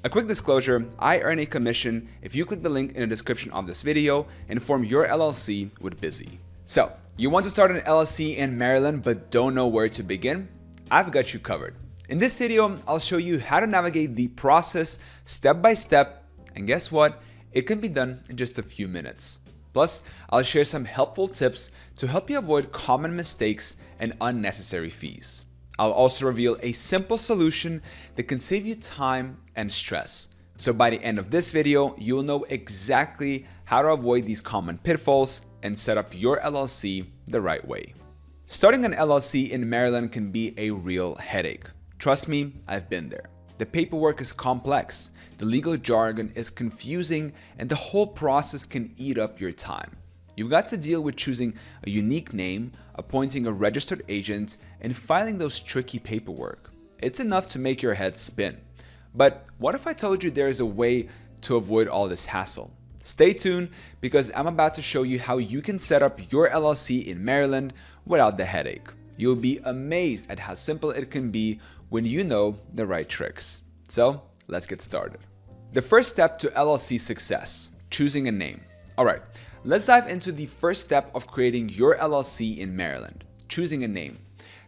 A quick disclosure, I earn a commission if you click the link in the description of this video and form your LLC with Busy. So, you want to start an LLC in Maryland but don't know where to begin? I've got you covered. In this video, I'll show you how to navigate the process step by step, and guess what? It can be done in just a few minutes. Plus, I'll share some helpful tips to help you avoid common mistakes and unnecessary fees. I'll also reveal a simple solution that can save you time and stress. So by the end of this video, you'll know exactly how to avoid these common pitfalls and set up your LLC the right way. Starting an LLC in Maryland can be a real headache. Trust me, I've been there. The paperwork is complex, the legal jargon is confusing, and the whole process can eat up your time. You've got to deal with choosing a unique name, appointing a registered agent, and filing those tricky paperwork. It's enough to make your head spin. But what if I told you there is a way to avoid all this hassle? Stay tuned because I'm about to show you how you can set up your LLC in Maryland without the headache. You'll be amazed at how simple it can be when you know the right tricks. So let's get started. The first step to LLC success, choosing a name. All right. Let's dive into the first step of creating your LLC in Maryland, choosing a name.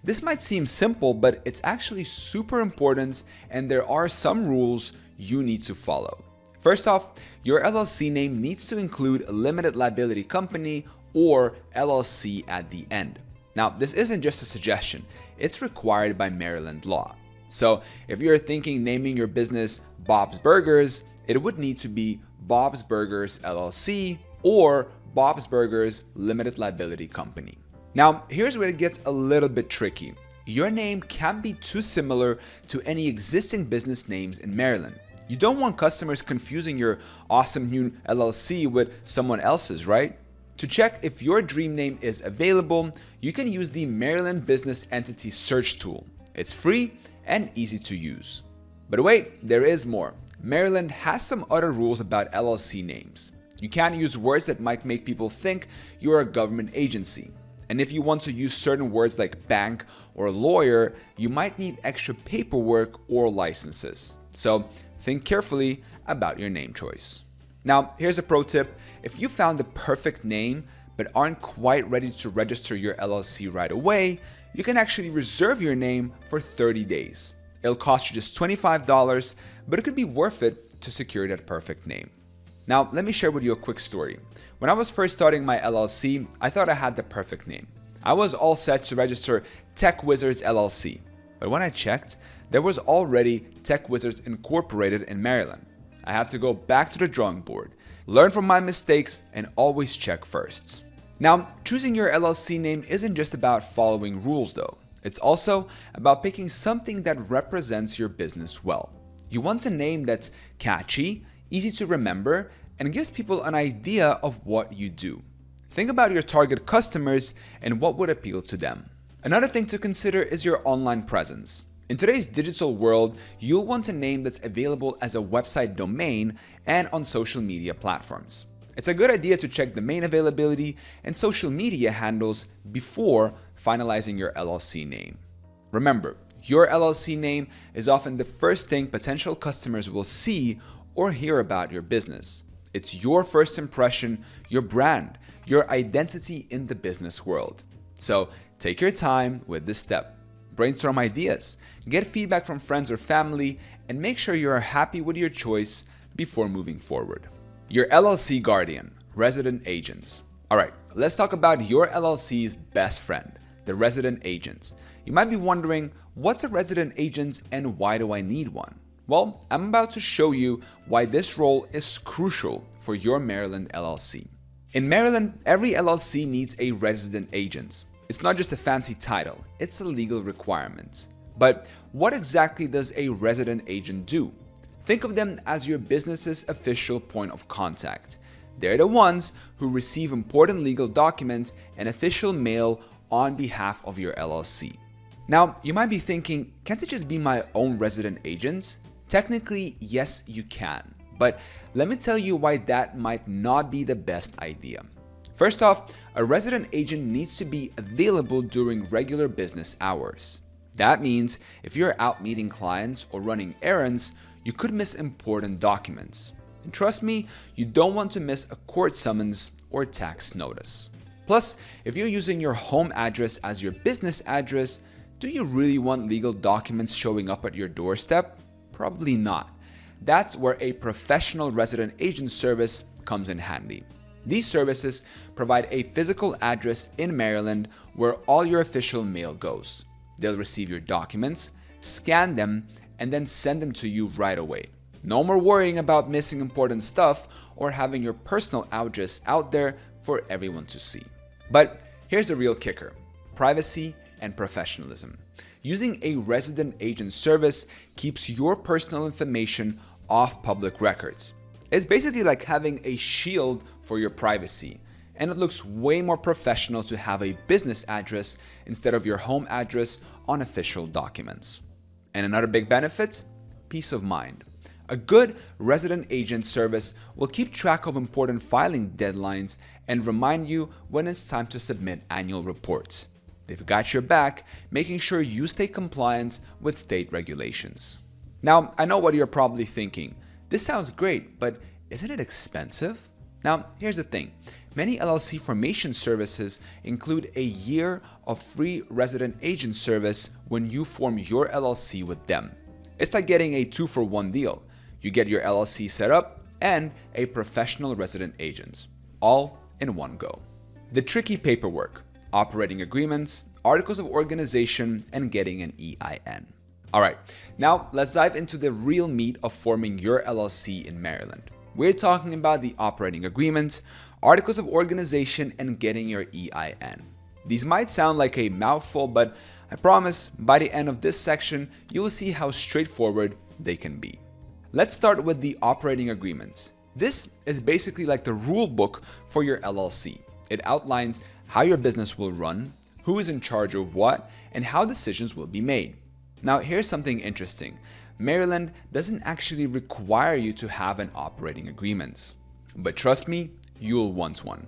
This might seem simple, but it's actually super important and there are some rules you need to follow. First off, your LLC name needs to include a limited liability company or LLC at the end. Now, this isn't just a suggestion, it's required by Maryland law. So if you're thinking naming your business Bob's Burgers, it would need to be Bob's Burgers LLC or Bob's Burgers Limited Liability Company. Now, here's where it gets a little bit tricky. Your name can't be too similar to any existing business names in Maryland. You don't want customers confusing your awesome new LLC with someone else's, right? To check if your dream name is available, you can use the Maryland Business Entity Search tool. It's free and easy to use. But wait, there is more. Maryland has some other rules about LLC names. You can't use words that might make people think you're a government agency. And if you want to use certain words like bank or lawyer, you might need extra paperwork or licenses. So think carefully about your name choice. Now, here's a pro tip. If you found the perfect name but aren't quite ready to register your LLC right away, you can actually reserve your name for 30 days. It'll cost you just $25, but it could be worth it to secure that perfect name. Now, let me share with you a quick story. When I was first starting my LLC, I thought I had the perfect name. I was all set to register Tech Wizards LLC. But when I checked, there was already Tech Wizards Incorporated in Maryland. I had to go back to the drawing board, learn from my mistakes, and always check first. Now, choosing your LLC name isn't just about following rules though. It's also about picking something that represents your business well. You want a name that's catchy, easy to remember, and gives people an idea of what you do. Think about your target customers and what would appeal to them. Another thing to consider is your online presence. In today's digital world, you'll want a name that's available as a website domain and on social media platforms. It's a good idea to check domain availability and social media handles before finalizing your LLC name. Remember, your LLC name is often the first thing potential customers will see or hear about your business. It's your first impression, your brand, your identity in the business world. So take your time with this step. Brainstorm ideas, get feedback from friends or family, and make sure you are happy with your choice before moving forward. Your LLC guardian, resident agents. All right, let's talk about your LLC's best friend, the resident agent. You might be wondering, what's a resident agent and why do I need one? Well, I'm about to show you why this role is crucial for your Maryland LLC. In Maryland, every LLC needs a resident agent. It's not just a fancy title, it's a legal requirement. But what exactly does a resident agent do? Think of them as your business's official point of contact. They're the ones who receive important legal documents and official mail on behalf of your LLC. Now, you might be thinking, can't it just be my own resident agent? Technically, yes, you can. But let me tell you why that might not be the best idea. First off, a resident agent needs to be available during regular business hours. That means if you're out meeting clients or running errands, you could miss important documents. And trust me, you don't want to miss a court summons or tax notice. Plus, if you're using your home address as your business address, do you really want legal documents showing up at your doorstep? Probably not. That's where a professional resident agent service comes in handy. These services provide a physical address in Maryland where all your official mail goes. They'll receive your documents, scan them, and then send them to you right away. No more worrying about missing important stuff or having your personal address out there for everyone to see. But here's the real kicker: privacy and professionalism. Using a resident agent service keeps your personal information off public records. It's basically like having a shield for your privacy, and it looks way more professional to have a business address instead of your home address on official documents. And another big benefit: peace of mind. A good resident agent service will keep track of important filing deadlines and remind you when it's time to submit annual reports. They've got your back, making sure you stay compliant with state regulations. Now, I know what you're probably thinking. This sounds great, but isn't it expensive? Now, here's the thing. Many LLC formation services include a year of free resident agent service when you form your LLC with them. It's like getting a 2-for-1 deal. You get your LLC set up and a professional resident agent, all in one go. The tricky paperwork: operating agreements, articles of organization, and getting an EIN. All right, now let's dive into the real meat of forming your LLC in Maryland. We're talking about the operating agreement, articles of organization, and getting your EIN. These might sound like a mouthful, but I promise by the end of this section, you will see how straightforward they can be. Let's start with the operating agreement. This is basically like the rule book for your LLC. It outlines how your business will run, who is in charge of what, and how decisions will be made. Now, here's something interesting. Maryland doesn't actually require you to have an operating agreement. But trust me, you'll want one.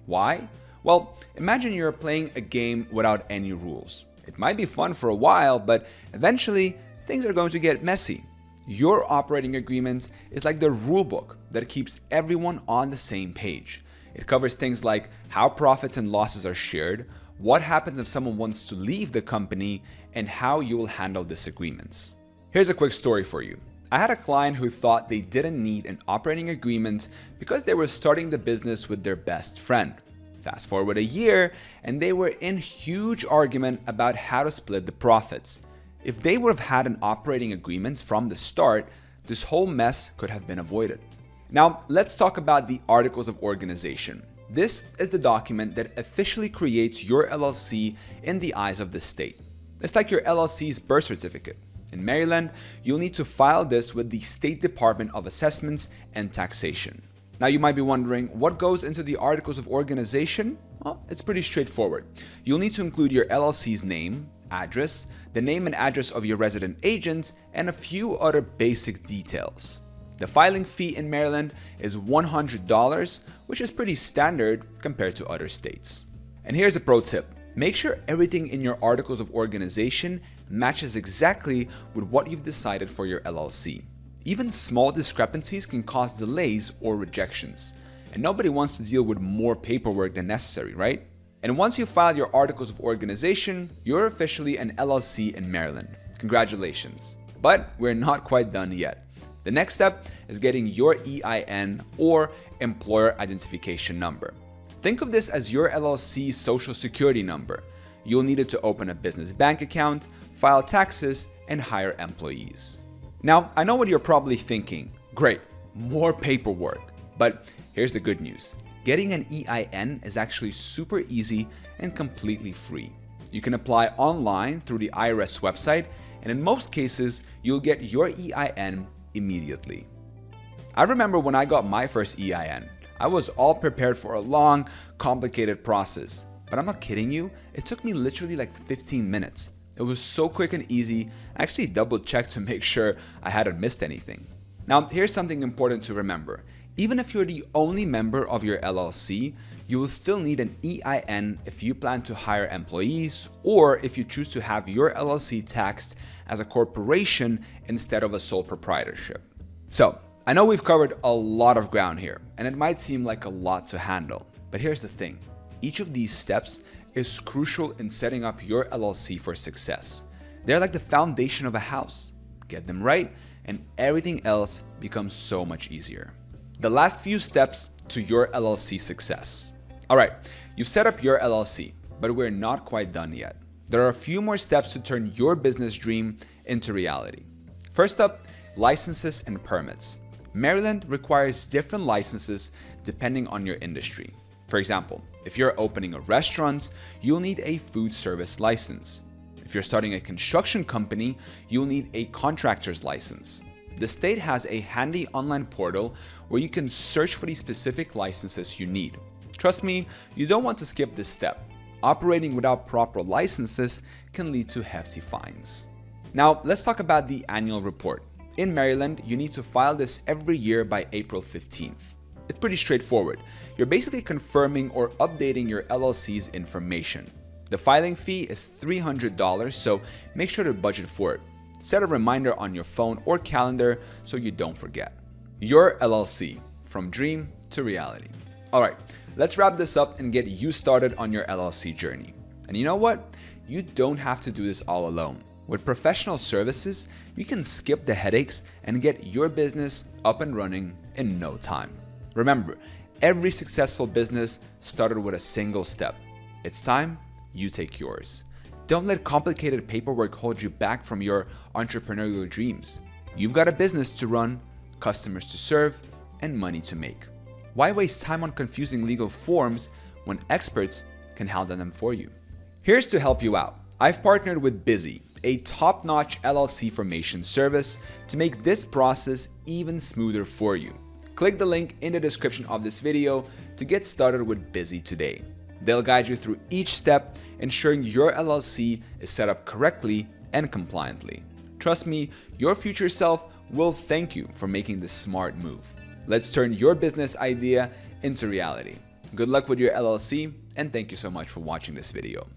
Why? Well, imagine you're playing a game without any rules. It might be fun for a while, but eventually things are going to get messy. Your operating agreement is like the rule book that keeps everyone on the same page. It covers things like how profits and losses are shared, what happens if someone wants to leave the company, and how you will handle disagreements. Here's a quick story for you. I had a client who thought they didn't need an operating agreement because they were starting the business with their best friend. Fast forward a year, and they were in huge argument about how to split the profits. If they would have had an operating agreement from the start, this whole mess could have been avoided. Now, let's talk about the articles of organization. This is the document that officially creates your LLC in the eyes of the state. It's like your LLC's birth certificate. In Maryland, you'll need to file this with the State Department of Assessments and Taxation. Now, you might be wondering, what goes into the articles of organization? Well, it's pretty straightforward. You'll need to include your LLC's name, address, the name and address of your resident agent, and a few other basic details. The filing fee in Maryland is $100, which is pretty standard compared to other states. And here's a pro tip. Make sure everything in your articles of organization matches exactly with what you've decided for your LLC. Even small discrepancies can cause delays or rejections. And nobody wants to deal with more paperwork than necessary, right? And once you file your articles of organization, you're officially an LLC in Maryland. Congratulations. But we're not quite done yet. The next step is getting your EIN, or Employer Identification Number. Think of this as your LLC's social security number. You'll need it to open a business bank account, file taxes, and hire employees. Now, I know what you're probably thinking. Great, more paperwork. But here's the good news. Getting an EIN is actually super easy and completely free. You can apply online through the IRS website, and in most cases, you'll get your EIN immediately. I remember when I got my first EIN, I was all prepared for a long, complicated process. But I'm not kidding you, it took me literally like 15 minutes. It was so quick and easy. I actually double checked to make sure I hadn't missed anything. Now, here's something important to remember. Even if you're the only member of your LLC, you will still need an EIN if you plan to hire employees or if you choose to have your LLC taxed as a corporation instead of a sole proprietorship. So, I know we've covered a lot of ground here, and it might seem like a lot to handle, but here's the thing. Each of these steps is crucial in setting up your LLC for success. They're like the foundation of a house. Get them right, and everything else becomes so much easier. The last few steps to your LLC success. All right, you've set up your LLC, but we're not quite done yet. There are a few more steps to turn your business dream into reality. First up, licenses and permits. Maryland requires different licenses depending on your industry. For example, if you're opening a restaurant, you'll need a food service license. If you're starting a construction company, you'll need a contractor's license. The state has a handy online portal where you can search for the specific licenses you need. Trust me, you don't want to skip this step. Operating without proper licenses can lead to hefty fines. Now, let's talk about the annual report. In Maryland, you need to file this every year by April 15th. It's pretty straightforward. You're basically confirming or updating your LLC's information. The filing fee is $300, so make sure to budget for it. Set a reminder on your phone or calendar so you don't forget. Your LLC, from dream to reality. All right, let's wrap this up and get you started on your LLC journey. And you know what? You don't have to do this all alone. With professional services, you can skip the headaches and get your business up and running in no time. Remember, every successful business started with a single step. It's time you take yours. Don't let complicated paperwork hold you back from your entrepreneurial dreams. You've got a business to run, customers to serve, and money to make. Why waste time on confusing legal forms when experts can handle them for you? Here's to help you out. I've partnered with Busy, a top-notch LLC formation service, to make this process even smoother for you. Click the link in the description of this video to get started with Busy today. They'll guide you through each step, ensuring your LLC is set up correctly and compliantly. Trust me, your future self will thank you for making this smart move. Let's turn your business idea into reality. Good luck with your LLC, and thank you so much for watching this video.